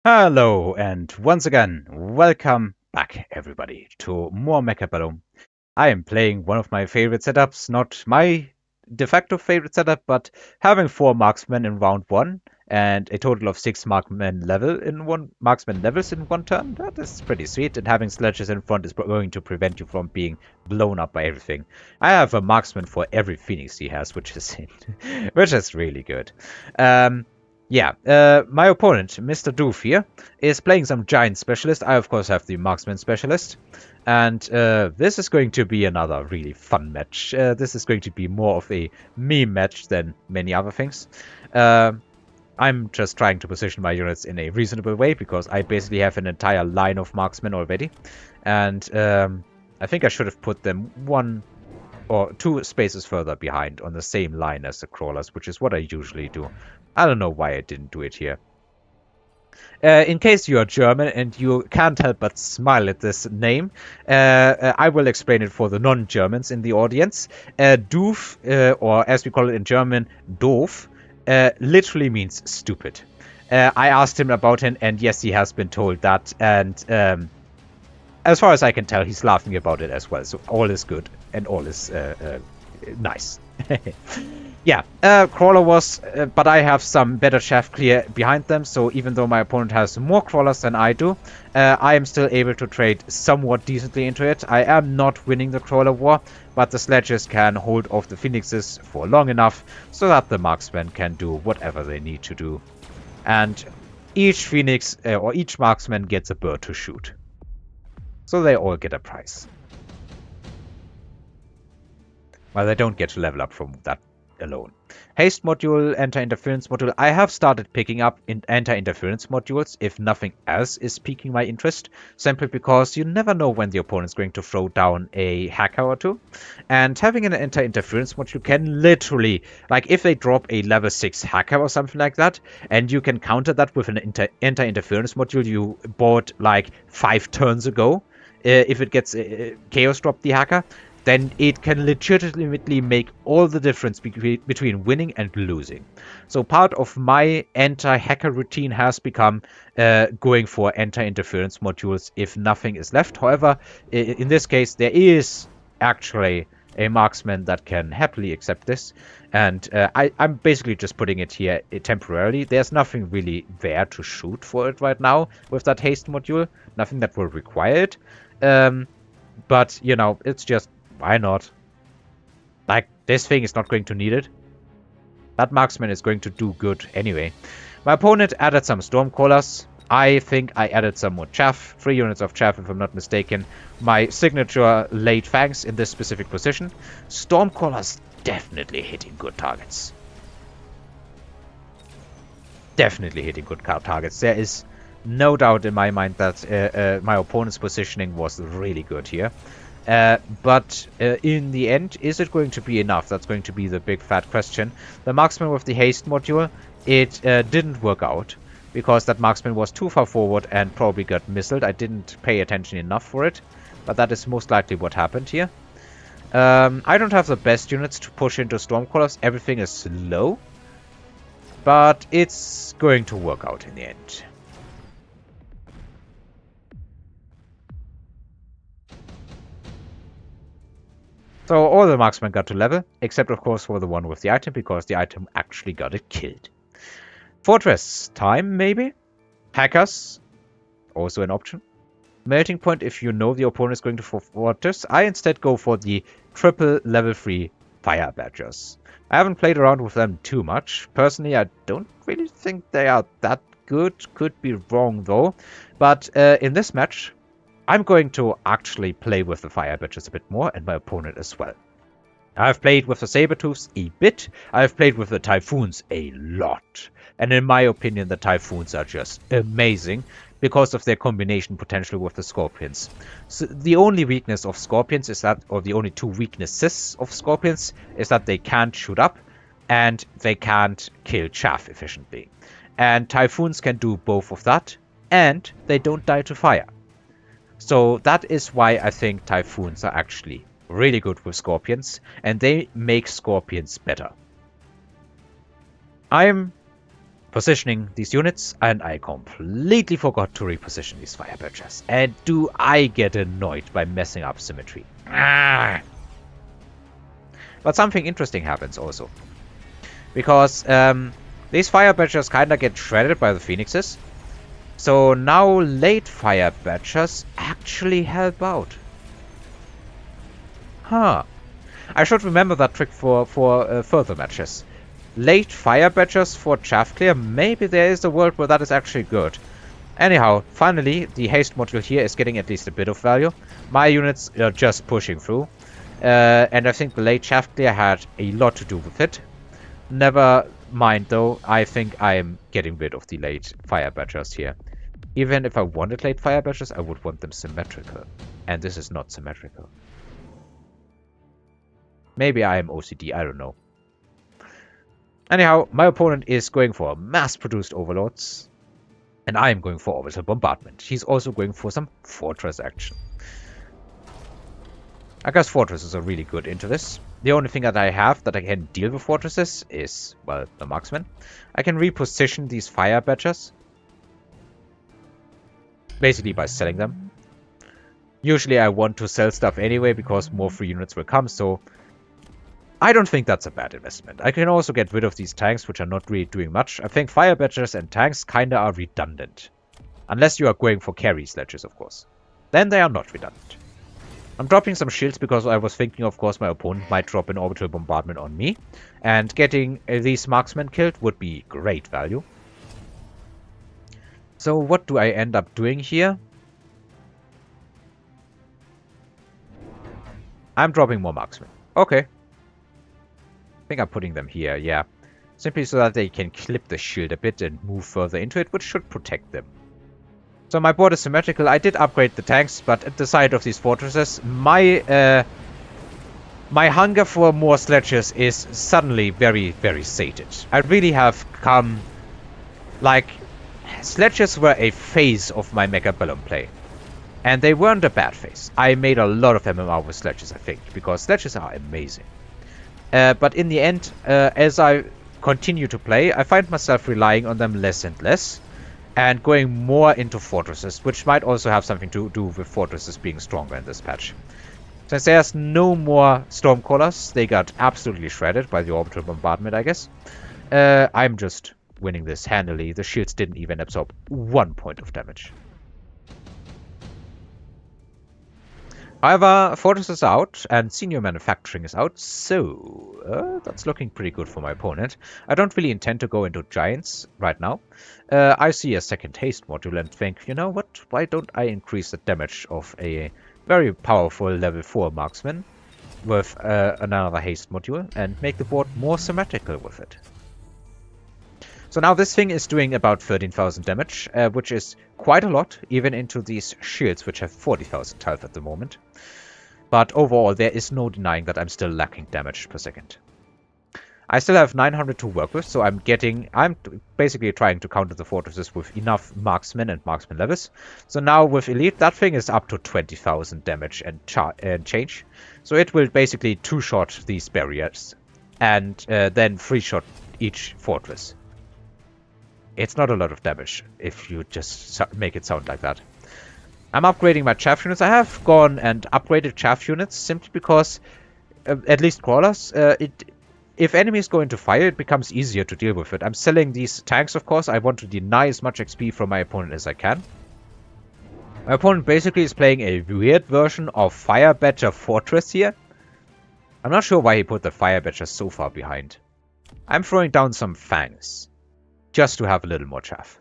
Hello, and once again, welcome back, everybody, to more Mechabellum. I am playing one of my favorite setups, not my de facto favorite setup, but having 4 marksmen in round 1 and a total of 6 marksmen levels in one turn. That is pretty sweet, and having sledges in front is going to prevent you from being blown up by everything. I have a marksman for every phoenix he has, which is which is really good. Yeah, my opponent, Mr. Doof here, is playing some giant specialist. I, of course, have the marksman specialist. And this is going to be another really fun match. This is going to be more of a meme match than many other things. I'm just trying to position my units in a reasonable way because I basically have an entire line of marksmen already. And I think I should have put them 1 or 2 spaces further behind on the same line as the crawlers, which is what I usually do. I don't know why I didn't do it here. In case you are German and you can't help but smile at this name, I will explain it for the non-Germans in the audience. Doof, or as we call it in German, doof, literally means stupid. I asked him about it, and yes, he has been told that, and as far as I can tell, he's laughing about it as well, so all is good, and all is nice. Yeah, crawler was, but I have some better chaff clear behind them, so even though my opponent has more crawlers than I do, I am still able to trade somewhat decently into it. I am not winning the crawler war, but the sledges can hold off the phoenixes for long enough so that the marksmen can do whatever they need to do. And each phoenix, or each marksman gets a bird to shoot. So they all get a prize. Well, they don't get to level up from that alone. Haste module, anti-interference module. I have started picking up anti-interference modules if nothing else is piquing my interest, simply because you never know when the opponent's going to throw down a hacker or two. And having an anti-interference module can literally, like if they drop a level 6 hacker or something like that, and you can counter that with an anti-interference module you bought like 5 turns ago, if it gets chaos drop the hacker, then it can legitimately make all the difference between winning and losing. So part of my anti-hacker routine has become going for anti-interference modules if nothing is left. However, in this case, there is actually a marksman that can happily accept this. And I'm basically just putting it here temporarily. There's nothing really there to shoot for it right now with that haste module. Nothing that will require it. But, you know, it's just, why not? Like, this thing is not going to need it. That marksman is going to do good anyway. My opponent added some stormcallers. I think I added some more chaff. 3 units of chaff, if I'm not mistaken. My signature laid fangs in this specific position. Stormcallers definitely hitting good targets. Definitely hitting good targets. There is no doubt in my mind that my opponent's positioning was really good here. But in the end, is it going to be enough? That's going to be the big fat question. The marksman with the haste module, it didn't work out because that marksman was too far forward and probably got missiled. I didn't pay attention enough for it, but that is most likely what happened here. I don't have the best units to push into Stormcallers. Everything is slow, but it's going to work out in the end. So all the marksmen got to level, except of course for the one with the item, because the item actually got it killed. Fortress time, maybe? Hackers, also an option. Melting point if you know the opponent is going to Fortress. I instead go for the triple level 3 Firebadgers. I haven't played around with them too much. Personally, I don't really think they are that good. Could be wrong though. But in this match, I'm going to actually play with the Firebadgers a bit more, and my opponent as well. I've played with the Sabertooths a bit. I've played with the Typhoons a lot. And in my opinion, the Typhoons are just amazing because of their combination potential with the Scorpions. So the only weakness of Scorpions is that, or the only 2 weaknesses of Scorpions, is that they can't shoot up and they can't kill chaff efficiently. And Typhoons can do both of that, and they don't die to fire. So that is why I think Typhoons are actually really good with Scorpions, and they make Scorpions better. I'm positioning these units, and I completely forgot to reposition these Firebadgers. And do I get annoyed by messing up symmetry. Ah! But something interesting happens also. Because these Firebadgers kinda get shredded by the Phoenixes. So now late Firebadgers actually help out. Huh. I should remember that trick for further matches. Late Firebadgers for chaff clear. Maybe there is a world where that is actually good. Anyhow, finally, the haste module here is getting at least a bit of value. My units are just pushing through. And I think the late chaff clear had a lot to do with it. Never mind though, I think I'm getting rid of the late Firebadgers here. Even if I wanted late Firebadgers, I would want them symmetrical. And this is not symmetrical. Maybe I am OCD, I don't know. Anyhow, my opponent is going for mass-produced overlords. And I am going for orbital bombardment. He's also going for some fortress action. I guess fortresses are really good into this. The only thing that I have that I can deal with fortresses is, well, the marksman. I can reposition these Firebadgers. Basically by selling them. Usually I want to sell stuff anyway because more free units will come, so I don't think that's a bad investment. I can also get rid of these tanks, which are not really doing much. I think Firebadgers and tanks kinda are redundant. Unless you are going for carry sledges, of course. Then they are not redundant. I'm dropping some shields because I was thinking, of course, my opponent might drop an orbital bombardment on me. And getting these marksmen killed would be great value. So what do I end up doing here? I'm dropping more marksmen. Okay. I think I'm putting them here, yeah. Simply so that they can clip the shield a bit and move further into it, which should protect them. So my board is symmetrical. I did upgrade the tanks, but at the side of these fortresses, my hunger for more sledges is suddenly very, very sated. I really have come... Like, sledges were a phase of my Mechabellum play. And they weren't a bad phase. I made a lot of MMR with sledges, I think, because sledges are amazing. But in the end, as I continue to play, I find myself relying on them less and less. And going more into fortresses, which might also have something to do with fortresses being stronger in this patch. Since there's no more Stormcallers, they got absolutely shredded by the orbital bombardment, I guess. I'm just winning this handily. The shields didn't even absorb 1 point of damage. However, Fortress is out, and Senior Manufacturing is out, so that's looking pretty good for my opponent. I don't really intend to go into Giants right now. I see a second haste module and think, you know what, why don't I increase the damage of a very powerful level 4 marksman with another haste module and make the board more symmetrical with it. So now this thing is doing about 13,000 damage, which is quite a lot, even into these shields, which have 40,000 health at the moment. But overall, there is no denying that I'm still lacking damage per second. I still have 900 to work with, so I'm basically trying to counter the fortresses with enough marksmen and marksman levels. So now with Elite, that thing is up to 20,000 damage and change. So it will basically two-shot these barriers, and then three-shot each fortress. It's not a lot of damage, if you just make it sound like that. I'm upgrading my chaff units. I have gone and upgraded chaff units simply because, at least crawlers, if enemies go into fire, it becomes easier to deal with it. I'm selling these tanks, of course. I want to deny as much XP from my opponent as I can. My opponent basically is playing a weird version of Firebadger Fortress here. I'm not sure why he put the Firebadger so far behind. I'm throwing down some fangs. Just to have a little more chaff.